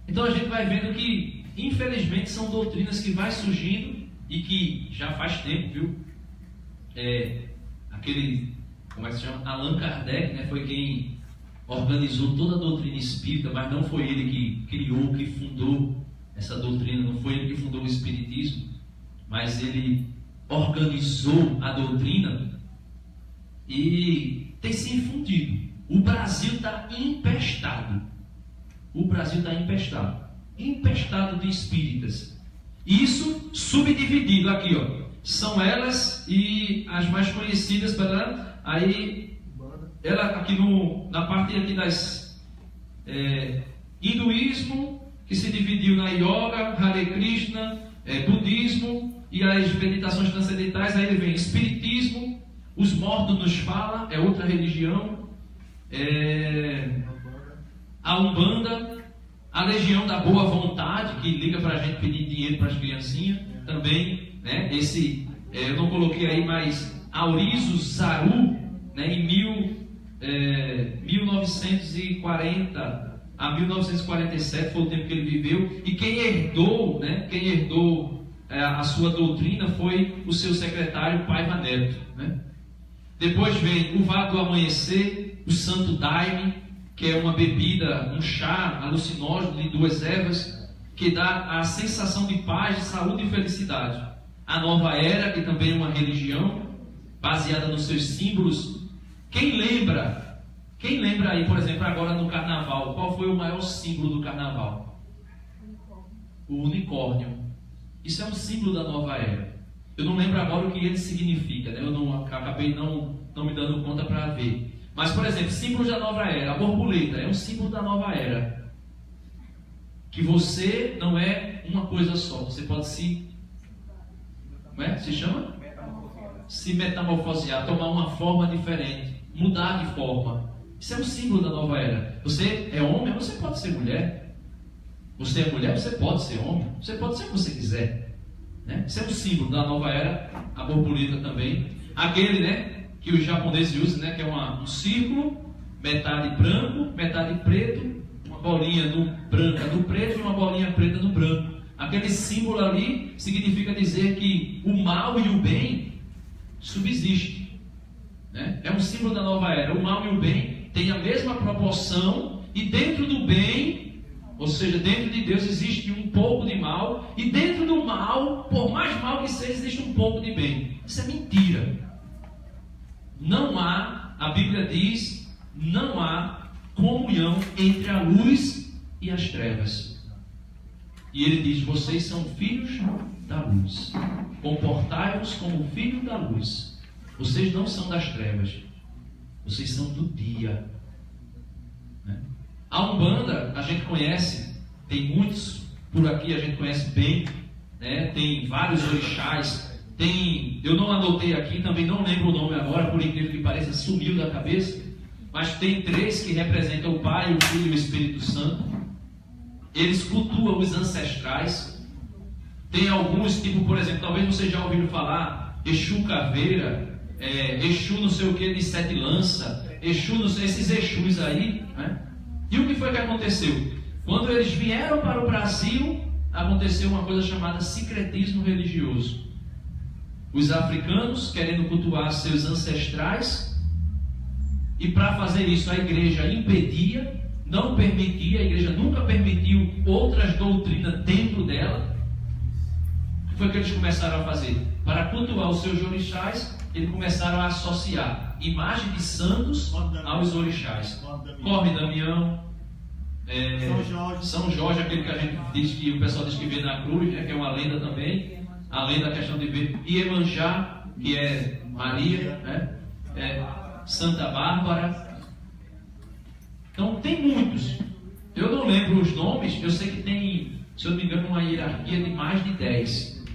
Então a gente vai vendo que, infelizmente, são doutrinas que vai surgindo e que já faz tempo, viu? Como é que se chama? Allan Kardec, né? Foi quem organizou toda a doutrina espírita, mas não foi ele que criou, que fundou essa doutrina, não foi ele que fundou o espiritismo, mas ele organizou a doutrina e tem se infundido. O Brasil está empestado. O Brasil está empestado. Empestado de espíritas. Isso subdividido aqui, ó. São elas e as mais conhecidas, aí ela aqui na parte aqui das hinduísmo, que se dividiu na yoga, Hare Krishna, budismo e as meditações transcendentais. Aí ele vem espiritismo, os mortos nos fala, é outra religião, a Umbanda, a Legião da Boa Vontade, que liga para a gente pedir dinheiro para as criancinhas, também, né? Esse, eu não coloquei aí, mas Aurizo Zaru, né? Em 1940 a 1947 foi o tempo que ele viveu, e quem herdou, né? Quem herdou a sua doutrina foi o seu secretário Paiva Neto, né? Depois vem o Vá do Amanhecer, o Santo Daime, que é uma bebida, um chá alucinógeno de 2 ervas, que dá a sensação de paz, de saúde e felicidade. A Nova Era, que também é uma religião, baseada nos seus símbolos. Quem lembra aí, por exemplo, agora no Carnaval, qual foi o maior símbolo do Carnaval? O unicórnio. Isso é um símbolo da Nova Era. Eu não lembro agora o que ele significa, né? Eu acabei não me dando conta para ver. Mas, por exemplo, símbolos da Nova Era. A borboleta é um símbolo da Nova Era. Que você não é uma coisa só. Você pode se chama? Se metamorfosear, tomar uma forma diferente, mudar de forma. Isso é um símbolo da Nova Era. Você é homem, você pode ser mulher. Você é mulher, você pode ser homem. Você pode ser o que você quiser, né? Isso é um símbolo da Nova Era. A borboleta também. Aquele, né, que os japoneses usam, né, que é um círculo, metade branco, metade preto, uma bolinha branca no preto e uma bolinha preta no branco. Aquele símbolo ali significa dizer que o mal e o bem subsistem, né? É um símbolo da Nova Era. O mal e o bem têm a mesma proporção, e dentro do bem, ou seja, dentro de Deus existe um pouco de mal, e dentro do mal, por mais mal que seja, existe um pouco de bem. Isso é mentira. Não há, a Bíblia diz, não há comunhão entre a luz e as trevas. E ele diz: vocês são filhos da luz, comportai-vos como filhos da luz. Vocês não são das trevas, vocês são do dia, né? A Umbanda a gente conhece, tem muitos por aqui, a gente conhece bem, né? Tem vários orixás. Eu não anotei aqui, também não lembro o nome agora, por incrível que pareça, sumiu da cabeça, mas tem 3 que representam o Pai, o Filho e o Espírito Santo. Eles cultuam os ancestrais. Tem alguns, tipo, por exemplo, talvez vocês já ouviram falar, Exu Caveira, Exu não sei o que de 7 lança, Exu, não sei, esses Exus aí, né? E o que foi que aconteceu? Quando eles vieram para o Brasil, aconteceu uma coisa chamada sincretismo religioso. Os africanos querendo cultuar seus ancestrais, e para fazer isso a igreja impedia, não permitia, a igreja nunca permitiu outras doutrinas dentro dela. O que foi que eles começaram a fazer? Para cultuar os seus orixás, eles começaram a associar imagem de santos aos orixás. Corre Damião, São Jorge, aquele que a gente diz que o pessoal diz que vê na cruz, né, que é uma lenda também. Além da questão de ver Iemanjá, que é Maria, né? Santa Bárbara. Então tem muitos. Eu não lembro os nomes, eu sei que tem, se eu não me engano, uma hierarquia de mais de 10.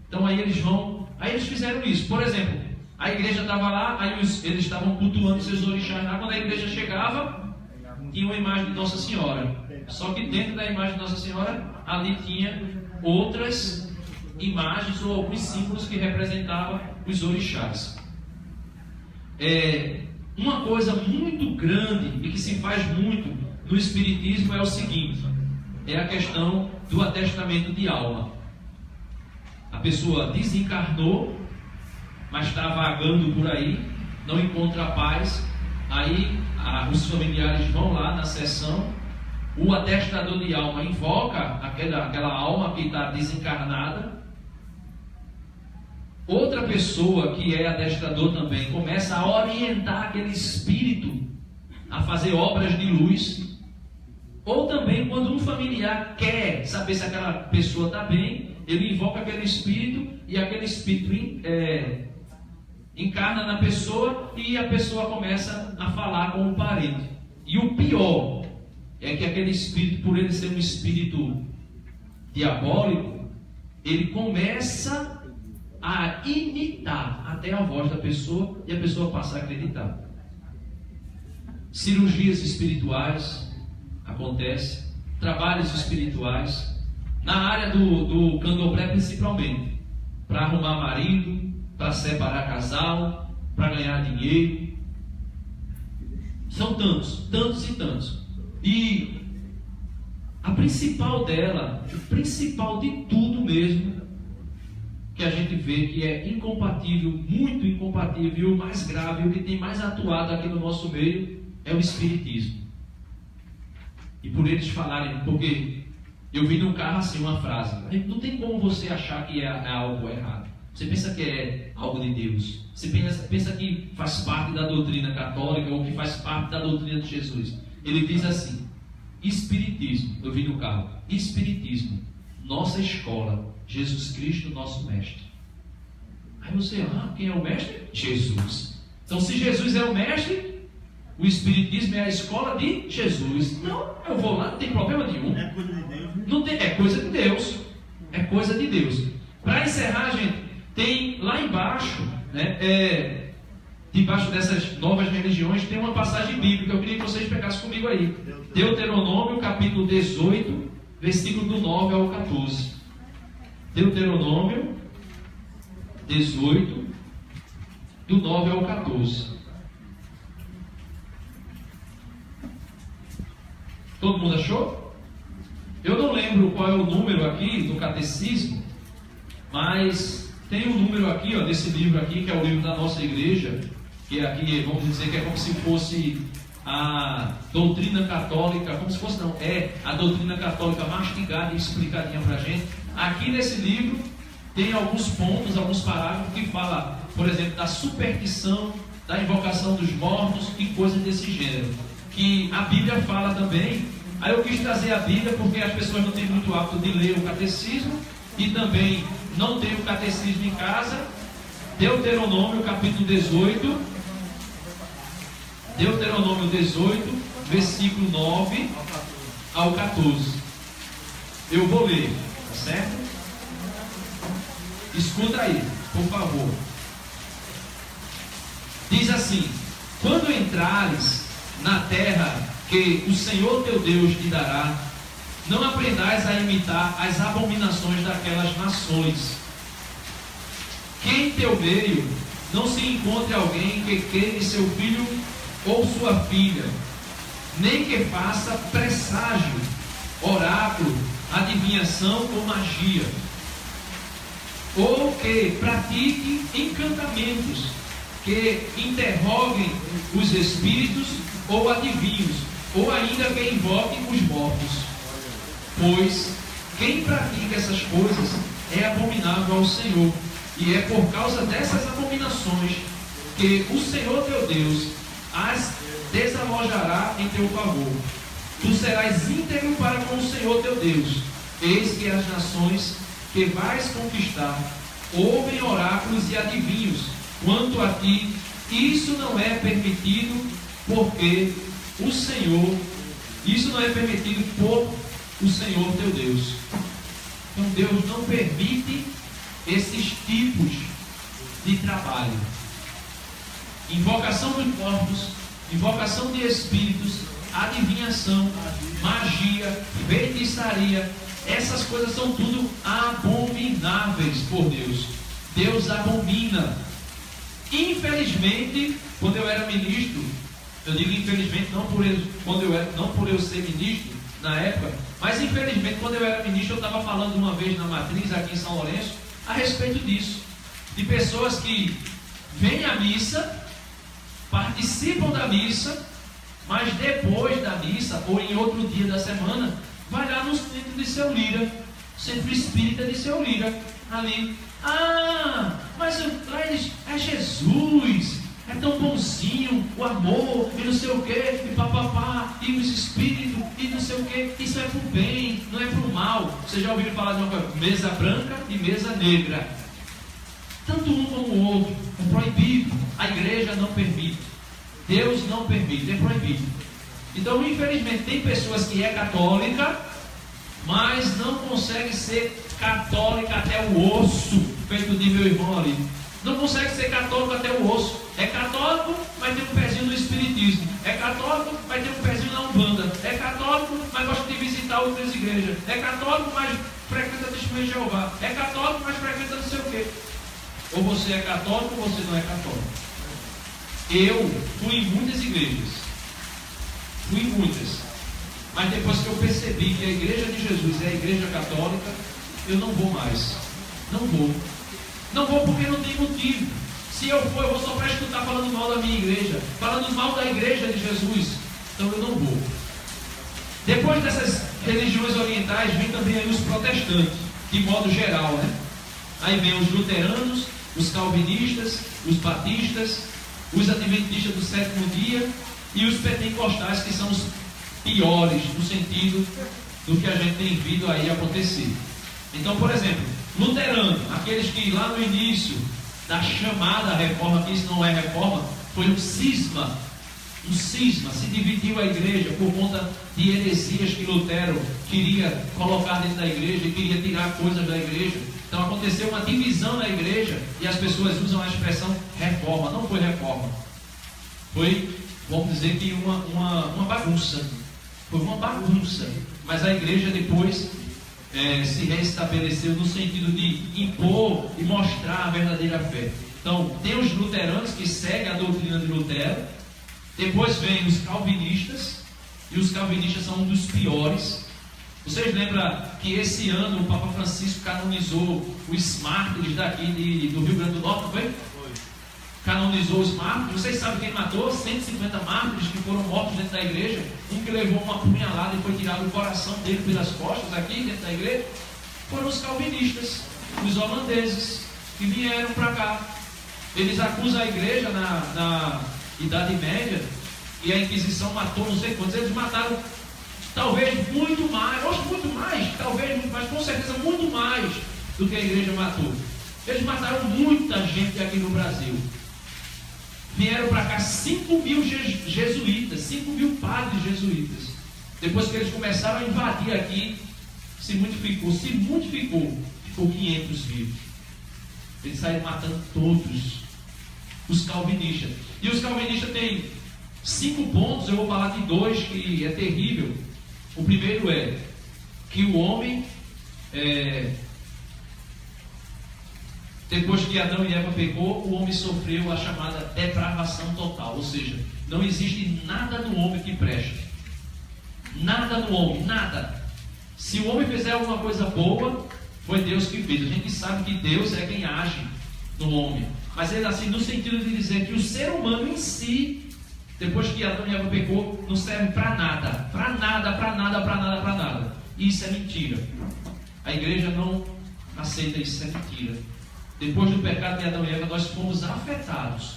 Então aí eles fizeram isso. Por exemplo, a igreja estava lá, aí eles estavam cultuando seus orixás lá. Quando a igreja chegava, tinha uma imagem de Nossa Senhora. Só que dentro da imagem de Nossa Senhora, ali tinha outras imagens ou alguns símbolos que representavam os orixás. Uma coisa muito grande e que se faz muito no Espiritismo é o seguinte: é a questão do atestamento de alma. A pessoa desencarnou, mas está vagando por aí, não encontra paz, aí os familiares vão lá na sessão, o atestador de alma invoca aquela alma que está desencarnada, outra pessoa que é adestrador também começa a orientar aquele espírito a fazer obras de luz, ou também quando um familiar quer saber se aquela pessoa está bem, ele invoca aquele espírito e aquele espírito encarna na pessoa e a pessoa começa a falar com o parente. E o pior é que aquele espírito, por ele ser um espírito diabólico, ele começa a imitar até a voz da pessoa e a pessoa passa a acreditar. Cirurgias espirituais acontecem, trabalhos espirituais, na área do candomblé principalmente, para arrumar marido, para separar casal, para ganhar dinheiro. São tantos, tantos e tantos. E a principal dela, o principal de tudo mesmo, que a gente vê que é incompatível, muito incompatível, e o mais grave, o que tem mais atuado aqui no nosso meio, é o espiritismo. E por eles falarem, porque eu vi num carro assim uma frase: não tem como você achar que é algo errado. Você pensa que é algo de Deus. Você pensa que faz parte da doutrina católica ou que faz parte da doutrina de Jesus. Ele diz assim: Espiritismo, eu vi no carro, Espiritismo, nossa escola, Jesus Cristo, nosso mestre. Aí você, quem é o mestre? Jesus. Então, se Jesus é o mestre, o Espiritismo é a escola de Jesus. Então, eu vou lá, não tem problema nenhum. É coisa de Deus, né? Não tem, é coisa de Deus. É coisa de Deus. Para encerrar, gente, tem lá embaixo, né, debaixo dessas novas religiões, tem uma passagem bíblica. Eu queria que vocês pegassem comigo aí. Deuteronômio, capítulo 18, versículo do 9 ao 14. Deuteronômio 18, do 9 ao 14. Todo mundo achou? Eu não lembro qual é o número aqui do catecismo, mas tem um número aqui, desse livro aqui, que é o livro da nossa igreja, que é aqui, vamos dizer que é como se fosse a doutrina católica, como se fosse não, é a doutrina católica mastigada e explicadinha pra gente. Aqui nesse livro tem alguns pontos, alguns parágrafos que fala, por exemplo, da superstição, da invocação dos mortos e coisas desse gênero, que a Bíblia fala também. Aí eu quis trazer a Bíblia porque as pessoas não têm muito hábito de ler o catecismo e também não tem o catecismo em casa. Deuteronômio capítulo 18, Deuteronômio 18, versículo 9 ao 14. Eu vou ler, tá certo? Escuta aí, por favor. Diz assim: quando entrares na terra que o Senhor teu Deus te dará, não aprendais a imitar as abominações daquelas nações. Que em teu meio não se encontre alguém que queime seu filho ou sua filha, nem que faça presságio, oráculo, adivinhação ou magia, ou que pratique encantamentos, que interroguem os espíritos ou adivinhos, ou ainda que invoquem os mortos. Pois quem pratica essas coisas é abominável ao Senhor, e é por causa dessas abominações que o Senhor teu Deus as desalojará em teu favor. Tu serás íntegro para com o Senhor teu Deus. Eis que as nações que vais conquistar ouvem oráculos e adivinhos. Quanto a ti, isso não é permitido, porque o Senhor, isso não é permitido por o Senhor teu Deus. Então Deus não permite esses tipos de trabalho. Invocação dos mortos, invocação de espíritos, adivinhação, magia, feitiçaria, essas coisas são tudo abomináveis por Deus. Deus abomina. Infelizmente, quando eu era ministro, eu digo infelizmente não por eu ser ministro na época, mas infelizmente quando eu era ministro eu estava falando uma vez na matriz aqui em São Lourenço a respeito disso, de pessoas que vêm à missa, participam da missa, mas depois da missa ou em outro dia da semana vai lá no centro de Seu Lira, centro espírita de Seu Lira, ali, Mas lá eles, é Jesus, é tão bonzinho, o amor, e não sei o que, e papapá, e os espíritos, e não sei o que, isso é pro bem, não é pro mal. Vocês já ouviram falar de uma coisa, mesa branca e mesa negra. Tanto um como o outro, é proibido, a igreja não permite, Deus não permite, é proibido. Então, infelizmente, tem pessoas que é católica, mas não consegue ser católica até o osso, feito de meu irmão ali. Não consegue ser católico até o osso. É católico, mas tem um pezinho no espiritismo. É católico, mas tem um pezinho na Umbanda. É católico, mas gosta de visitar outras igrejas. É católico, mas frequenta testemunho de Jeová. É católico, mas frequenta não sei o quê. Ou você é católico ou você não é católico. Eu fui em muitas igrejas. Fui em muitas. Mas depois que eu percebi que a igreja de Jesus é a igreja católica, eu não vou mais. Não vou. Não vou porque não tem motivo. Se eu for, eu vou só para escutar falando mal da minha igreja, falando mal da igreja de Jesus. Então eu não vou. Depois dessas religiões orientais, vem também aí os protestantes, de modo geral, né? Aí vem os luteranos, os calvinistas, os batistas, os adventistas do sétimo dia e os pentecostais, que são os piores no sentido do que a gente tem vindo aí acontecer. Então, por exemplo, luterano, aqueles que lá no início da chamada reforma, que isso não é reforma, foi um cisma, se dividiu a igreja por conta de heresias que Lutero queria colocar dentro da igreja e queria tirar coisas da igreja. Então aconteceu uma divisão na igreja e as pessoas usam a expressão reforma. Não foi reforma, foi, vamos dizer que uma bagunça. Foi uma bagunça, mas a igreja depois se restabeleceu no sentido de impor e mostrar a verdadeira fé. Então, tem os luteranos que seguem a doutrina de Lutero, depois vem os calvinistas, e os calvinistas são um dos piores. Vocês lembram que esse ano o Papa Francisco canonizou os mártires daqui do Rio Grande do Norte, não foi? Canonizou os mártires. Vocês sabem quem matou? 150 mártires que foram mortos dentro da igreja. Um que levou uma punhalada e foi tirado o coração dele pelas costas aqui dentro da igreja. Foram os calvinistas, os holandeses, que vieram para cá. Eles acusam a igreja na Idade Média, e a Inquisição matou não sei quantos. Eles mataram talvez muito mais, talvez, mas com certeza muito mais do que a igreja matou. Eles mataram muita gente aqui no Brasil. Vieram para cá 5 mil jesuítas, 5 mil padres jesuítas. Depois que eles começaram a invadir aqui, se multiplicou, ficou 500 vivos. Eles saíram matando todos os calvinistas. E os calvinistas têm 5 pontos, eu vou falar de 2 que é terrível. O primeiro é que o homem, depois que Adão e Eva pecou, o homem sofreu a chamada depravação total. Ou seja, não existe nada no homem que preste. Nada no homem, nada. Se o homem fizer alguma coisa boa, foi Deus que fez. A gente sabe que Deus é quem age no homem. Mas ele assim, no sentido de dizer que o ser humano em si, depois que Adão e Eva pecou, não serve para nada. Para nada. E isso é mentira. A igreja não aceita isso, é mentira. Depois do pecado de Adão e Eva, nós fomos afetados.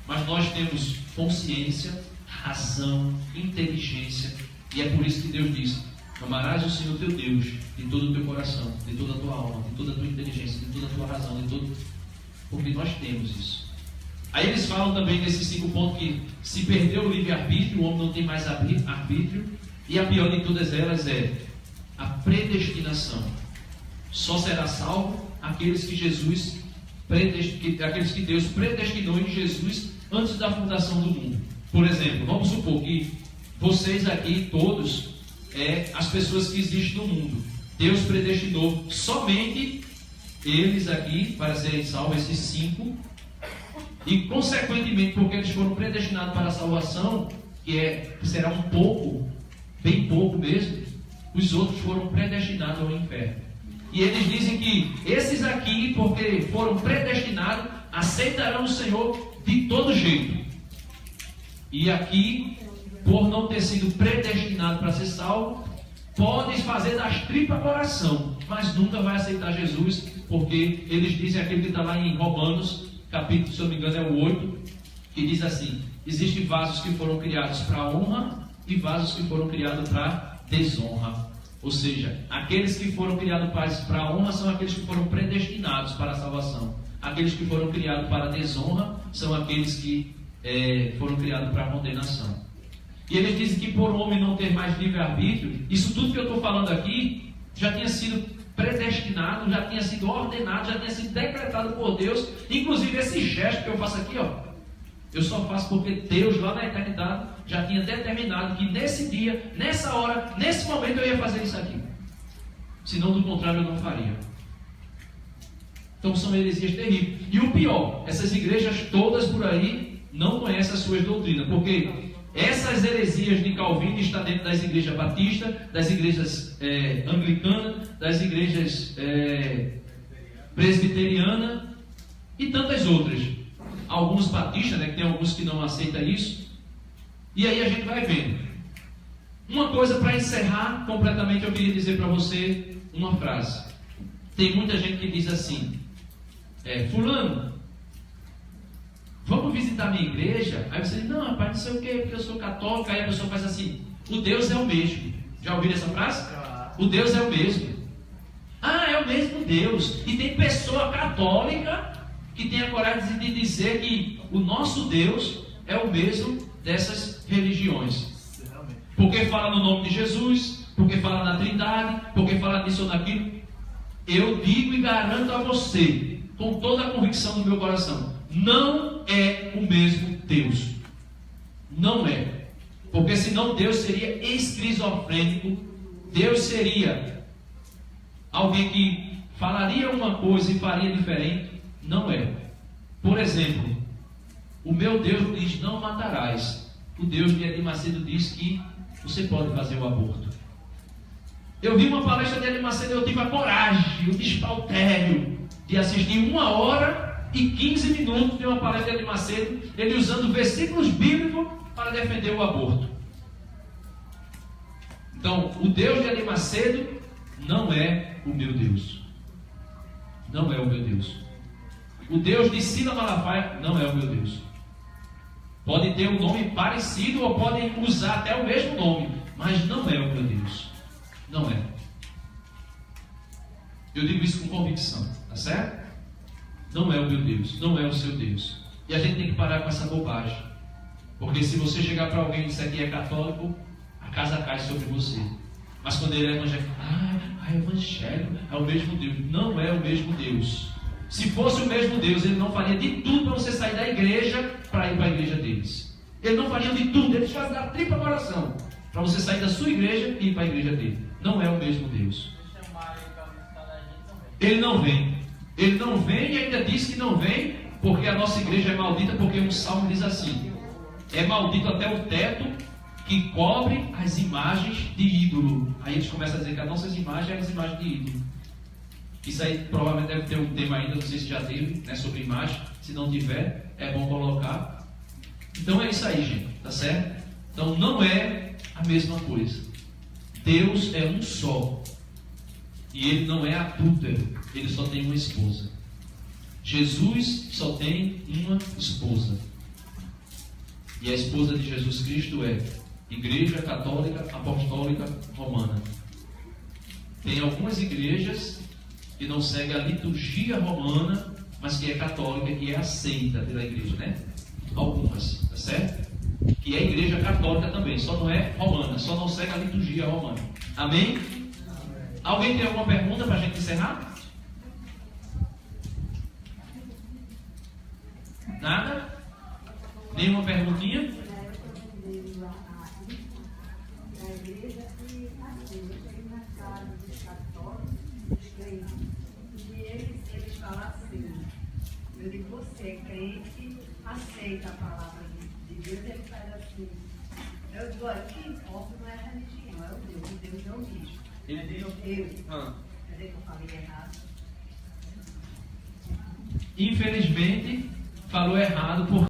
Mas nós temos consciência, razão, inteligência. E é por isso que Deus diz: amarás o Senhor teu Deus de todo o teu coração, de toda a tua alma, de toda a tua inteligência, de toda a tua razão, de todo... porque nós temos isso. Aí eles falam também nesses 5 pontos que se perdeu o livre-arbítrio, o homem não tem mais arbítrio. E a pior de todas elas é a predestinação. Só será salvo aqueles que aqueles que Deus predestinou em Jesus antes da fundação do mundo. Por exemplo, vamos supor que vocês aqui, todos, as pessoas que existem no mundo, Deus predestinou somente eles aqui para serem salvos, esses 5, e consequentemente, porque eles foram predestinados para a salvação, que será um pouco, bem pouco mesmo, os outros foram predestinados ao inferno. E eles dizem que esses aqui, porque foram predestinados, aceitarão o Senhor de todo jeito. E aqui, por não ter sido predestinado para ser salvo, pode fazer das tripas coração, mas nunca vai aceitar Jesus, porque eles dizem aquilo que está lá em Romanos, capítulo, se eu não me engano, é o 8, que diz assim: existem vasos que foram criados para honra e vasos que foram criados para desonra. Ou seja, aqueles que foram criados para honra são aqueles que foram predestinados para a salvação. Aqueles que foram criados para desonra são aqueles que foram criados para a condenação. E eles dizem que por o homem não ter mais livre-arbítrio, isso tudo que eu estou falando aqui já tinha sido predestinado, já tinha sido ordenado, já tinha sido decretado por Deus. Inclusive esse gesto que eu faço aqui, ó, eu só faço porque Deus lá na eternidade já tinha determinado que nesse dia, nessa hora, nesse momento eu ia fazer isso aqui. Senão, do contrário, eu não faria. Então são heresias terríveis. E o pior, essas igrejas todas por aí não conhecem as suas doutrinas, porque essas heresias de Calvino estão dentro das igrejas batistas, das igrejas anglicanas, das igrejas presbiterianas e tantas outras. Alguns batistas, né, que tem alguns que não aceitam isso. E aí a gente vai vendo. Uma coisa para encerrar completamente, eu queria dizer para você uma frase. Tem muita gente que diz assim: fulano, vamos visitar minha igreja? Aí você diz: não, rapaz, não sei o que, porque eu sou católico. Aí a pessoa faz assim: o Deus é o mesmo. Já ouviram essa frase? O Deus é o mesmo. Ah, é o mesmo Deus. E tem pessoa católica que tem a coragem de dizer que o nosso Deus é o mesmo dessas religiões. Porque fala no nome de Jesus, porque fala na Trindade, porque fala nisso ou naquilo. Eu digo e garanto a você, com toda a convicção do meu coração, não é o mesmo Deus. Não é. Porque senão Deus seria esquizofrênico. Deus seria alguém que falaria uma coisa e faria diferente. Não é. Por exemplo, o meu Deus diz: não matarás. O Deus de Edir Macedo diz que você pode fazer o aborto. Eu vi uma palestra de Edir Macedo e eu tive a coragem, o despautério de assistir 1 hora e 15 minutos de uma palestra de Edir Macedo, ele usando versículos bíblicos para defender o aborto. Então, o Deus de Edir Macedo não é o meu Deus. Não é o meu Deus. O Deus de Cila Malafaia não é o meu Deus. Pode ter um nome parecido ou podem usar até o mesmo nome, mas não é o meu Deus. Não é. Eu digo isso com convicção, tá certo? Não é o meu Deus, não é o seu Deus. E a gente tem que parar com essa bobagem. Porque se você chegar para alguém e disser que é católico, a casa cai sobre você. Mas quando ele é evangélico, é evangélico, é o mesmo Deus. Não é o mesmo Deus. Se fosse o mesmo Deus, ele não faria de tudo para você sair da igreja para ir para a igreja deles. Ele não faria de tudo, eles fazem da tripa coração para você sair da sua igreja e ir para a igreja dele. Não é o mesmo Deus. Ele não vem. Ele não vem e ainda diz que não vem porque a nossa igreja é maldita, porque um salmo diz assim: é maldito até o teto que cobre as imagens de ídolo. Aí eles começam a dizer que as nossas imagens são as imagens de ídolo. Isso aí provavelmente deve ter um tema ainda, não sei se já teve, né, sobre imagem. Se não tiver, é bom colocar. Então é isso aí, gente, tá certo? Então não é a mesma coisa. Deus é um só. E ele não é adúltero, ele só tem uma esposa. Jesus só tem uma esposa. E a esposa de Jesus Cristo é Igreja Católica Apostólica Romana. Tem algumas igrejas que não seguem a liturgia romana, mas que é católica, que é aceita pela igreja, né? Algumas, tá certo? Que é a igreja católica também, só não é romana, só não segue a liturgia romana. Amém? Alguém tem alguma pergunta para a gente encerrar? Nada? Nenhuma perguntinha? Eu digo: você é crente, aceita a palavra de Deus. Ele faz assim. Eu digo: olha, o que importa não é a religião, é o Deus é o bicho. Quer dizer que eu falei errado? Infelizmente, falou errado, porque